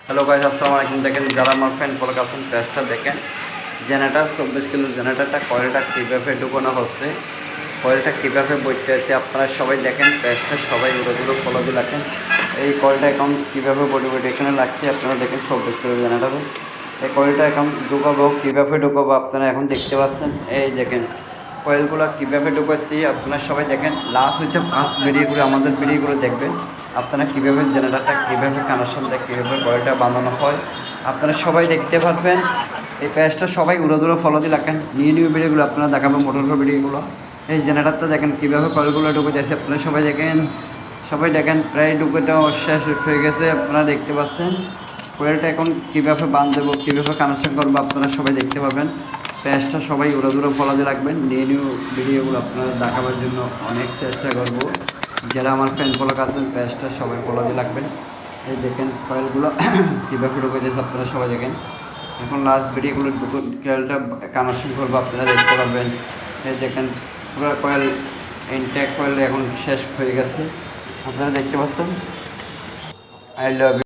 Hello guys, আসসালামু আলাইকুম। দেখেন যারা আমার ফ্যান ফলো আছেন প্যাচটা দেখেন, জেনারেটার 24 কিলো জেনারেটারটা কয়েলটা কীভাবে ঢুকানো হচ্ছে, কয়েলটা কীভাবে বইতে আছে আপনারা সবাই দেখেন। প্যাচটা সবাই উড়ো ফলো দিয়ে রাখেন। এই কয়েলটা এখন কীভাবে বডি এখানে লাগছে আপনারা দেখেন। 24 কিলো জেনারেটারে এই কয়েলটা এখন ঢুকাবো, কীভাবে ঢুকাবো আপনারা এখন দেখতে পাচ্ছেন। এই দেখেন কয়েলগুলো কীভাবে ঢুকাচ্ছি আপনারা সবাই দেখেন। লাস্ট হচ্ছে ফার্স্ট ভিডিওগুলো, আমাদের ভিডিওগুলো দেখবেন আপনারা কীভাবে জেনারেটারটা কীভাবে কানেকশন দেয়, কীভাবে কয়েলটা বাঁধানো হয় আপনারা সবাই দেখতে পারবেন। এই প্যাচটা সবাই উড়ো ফলো দিয়ে রাখেন। নিউ ভিডিওগুলো আপনারা দেখাবেন, মোটর ভিডিওগুলো। এই জেনারেটারটা দেখেন কীভাবে কয়েলগুলো ঢুকে যাচ্ছে আপনারা সবাই দেখেন। সবাই দেখেন প্রায় ঢুকেটাও শেষ হয়ে গেছে আপনারা দেখতে পাচ্ছেন। কয়েলটা এখন কীভাবে বাঁধ দেবো, কীভাবে কানেকশন করবো আপনারা সবাই দেখতে পাবেন। প্যাচটা সবাই উড়ো ফলো দিয়ে রাখবেন। নিউ ভিডিওগুলো আপনারা দেখাবার জন্য অনেক চেষ্টা করবো। যারা আমার ফ্যান ফলো আছেন প্যাচটা সবাই ফলো দিয়ে রাখবেন। এই দেখেন কয়েলগুলো কীভাবে ঢুকে যাচ্ছে আপনারা সবাই দেখেন। এখন লাস্ট ভিডিওগুলো কয়েলটা কানেকশন করবো আপনারা দেখতে পারবেন। এই দেখেন পুরো কয়েল ইনটেক কয়েল এখন শেষ হয়ে গেছে আপনারা দেখতে পাচ্ছেন। I love